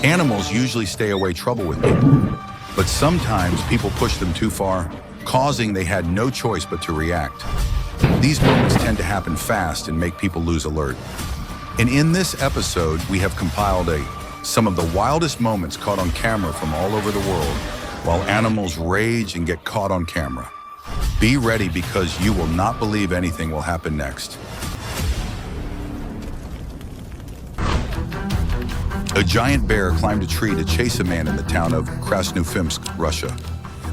Animals usually stay away trouble with people, but sometimes people push them too far, causing they had no choice but to react. These moments tend to happen fast and make people lose alert. And in this episode, we have compiled some of the wildest moments caught on camera from all over the world, while animals rage and get caught on camera. Be ready because you will not believe anything will happen next. A giant bear climbed a tree to chase a man in the town of Krasnoyarsk, Russia.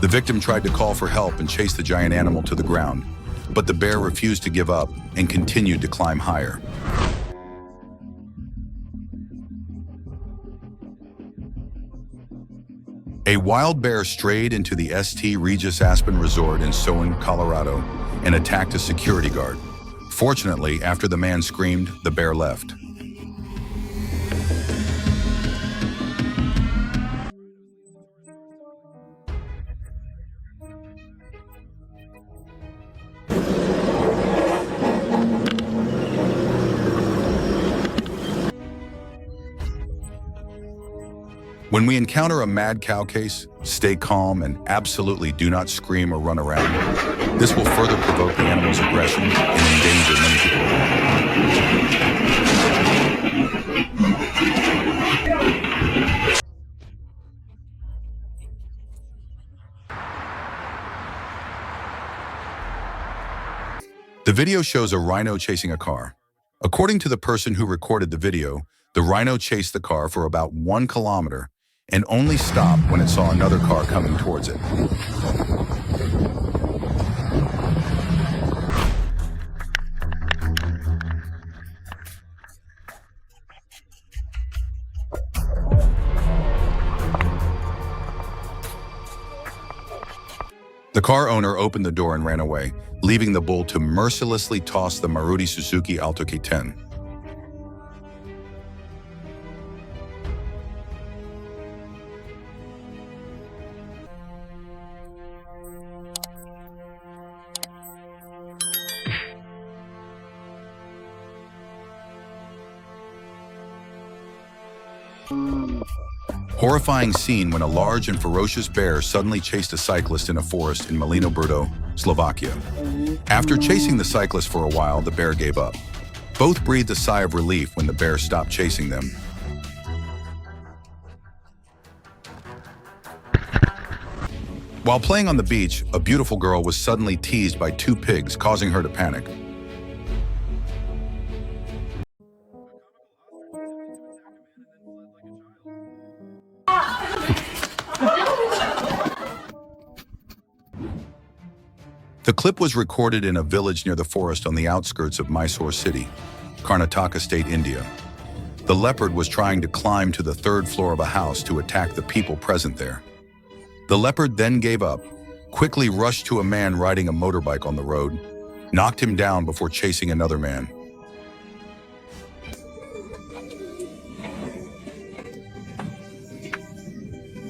The victim tried to call for help and chase the giant animal to the ground, but the bear refused to give up and continued to climb higher. A wild bear strayed into the St. Regis Aspen Resort in Soin, Colorado, and attacked a security guard. Fortunately, after the man screamed, the bear left. When we encounter a mad cow case, stay calm and absolutely do not scream or run around. This will further provoke the animal's aggression and endanger many people. The video shows a rhino chasing a car. According to the person who recorded the video, the rhino chased the car for about 1 kilometer and only stopped when it saw another car coming towards it. The car owner opened the door and ran away, leaving the bull to mercilessly toss the Maruti Suzuki Alto K10. Horrifying scene when a large and ferocious bear suddenly chased a cyclist in a forest in Malino Brdo, Slovakia. After chasing the cyclist for a while, the bear gave up. Both breathed a sigh of relief when the bear stopped chasing them. While playing on the beach, a beautiful girl was suddenly teased by 2 pigs, causing her to panic. The clip was recorded in a village near the forest on the outskirts of Mysore city, Karnataka state, India. The leopard was trying to climb to the 3rd floor of a house to attack the people present there. The leopard then gave up, quickly rushed to a man riding a motorbike on the road, knocked him down before chasing another man.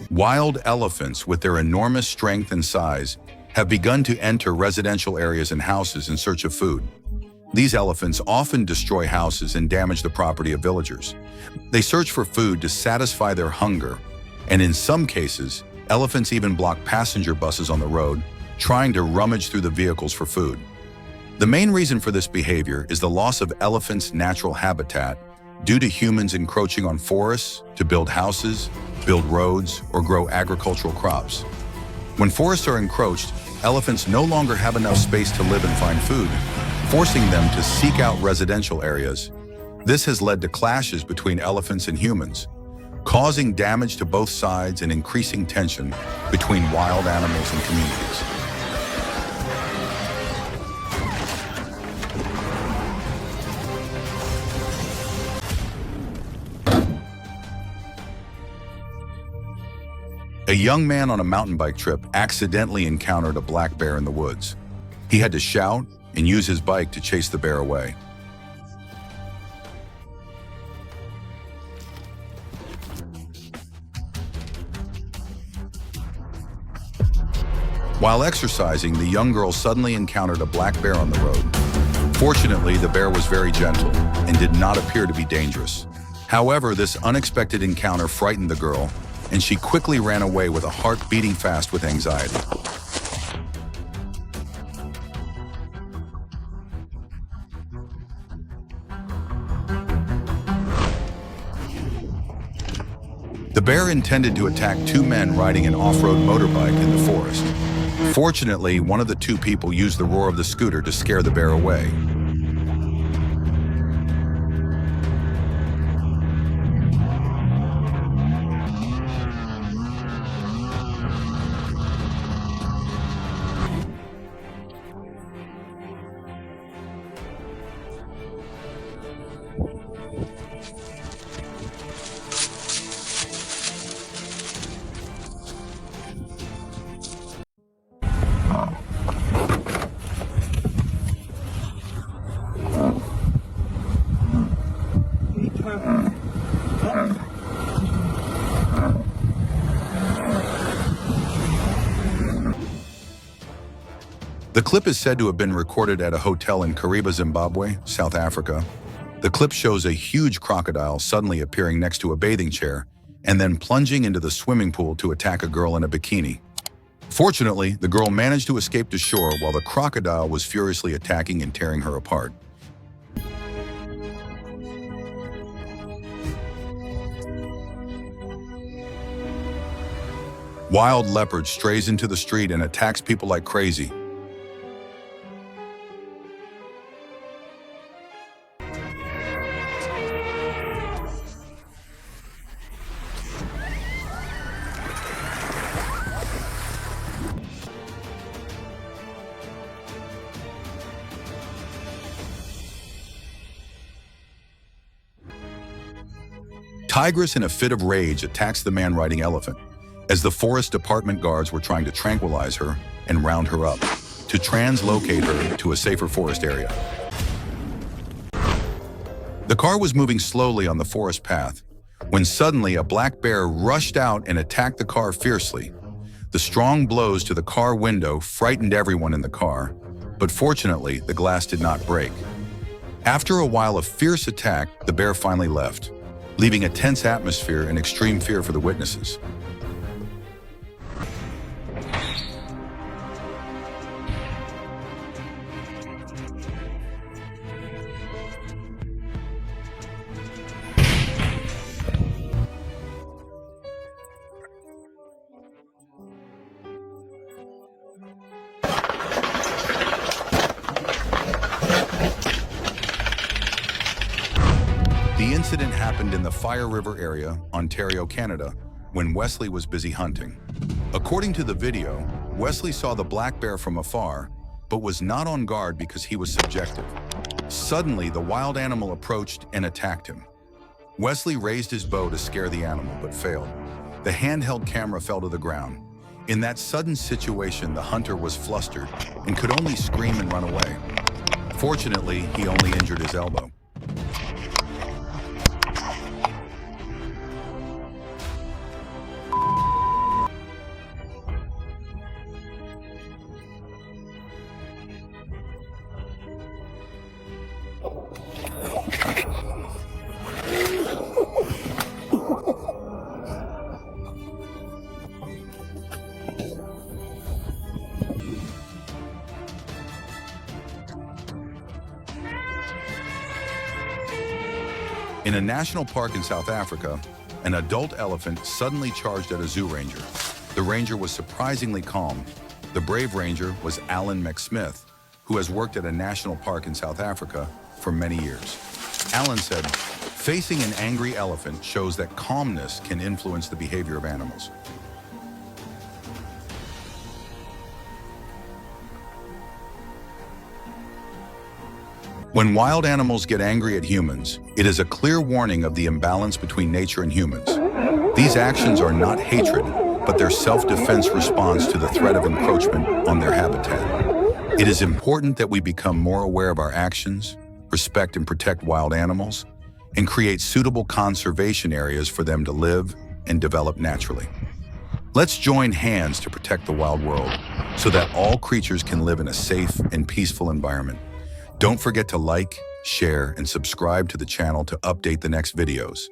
Wild elephants, with their enormous strength and size, have begun to enter residential areas and houses in search of food. These elephants often destroy houses and damage the property of villagers. They search for food to satisfy their hunger, and in some cases, elephants even block passenger buses on the road, trying to rummage through the vehicles for food. The main reason for this behavior is the loss of elephants' natural habitat due to humans encroaching on forests to build houses, build roads, or grow agricultural crops. When forests are encroached, elephants no longer have enough space to live and find food, forcing them to seek out residential areas. This has led to clashes between elephants and humans, causing damage to both sides and increasing tension between wild animals and communities. A young man on a mountain bike trip accidentally encountered a black bear in the woods. He had to shout and use his bike to chase the bear away. While exercising, the young girl suddenly encountered a black bear on the road. Fortunately, the bear was very gentle and did not appear to be dangerous. However, this unexpected encounter frightened the girl, and she quickly ran away with a heart beating fast with anxiety. The bear intended to attack two men riding an off-road motorbike in the forest. Fortunately, one of the two people used the roar of the scooter to scare the bear away. The clip is said to have been recorded at a hotel in Kariba, Zimbabwe, South Africa. The clip shows a huge crocodile suddenly appearing next to a bathing chair and then plunging into the swimming pool to attack a girl in a bikini. Fortunately, the girl managed to escape to shore while the crocodile was furiously attacking and tearing her apart. Wild leopard strays into the street and attacks people like crazy. Tigress, in a fit of rage, attacks the man riding elephant, as the forest department guards were trying to tranquilize her and round her up, to translocate her to a safer forest area. The car was moving slowly on the forest path, when suddenly a black bear rushed out and attacked the car fiercely. The strong blows to the car window frightened everyone in the car, but fortunately, the glass did not break. After a while of fierce attack, the bear finally left, leaving a tense atmosphere and extreme fear for the witnesses. The incident happened in the Fire River area, Ontario, Canada, when Wesley was busy hunting. According to the video, Wesley saw the black bear from afar, but was not on guard because he was subjective. Suddenly, the wild animal approached and attacked him. Wesley raised his bow to scare the animal, but failed. The handheld camera fell to the ground. In that sudden situation, the hunter was flustered and could only scream and run away. Fortunately, he only injured his elbow. In a national park in South Africa, an adult elephant suddenly charged at a zoo ranger. The ranger was surprisingly calm. The brave ranger was Alan McSmith, who has worked at a national park in South Africa for many years. Alan said, "Facing an angry elephant shows that calmness can influence the behavior of animals." When wild animals get angry at humans, it is a clear warning of the imbalance between nature and humans. These actions are not hatred, but their self-defense response to the threat of encroachment on their habitat. It is important that we become more aware of our actions, respect and protect wild animals, and create suitable conservation areas for them to live and develop naturally. Let's join hands to protect the wild world so that all creatures can live in a safe and peaceful environment. Don't forget to like, share, and subscribe to the channel to update the next videos.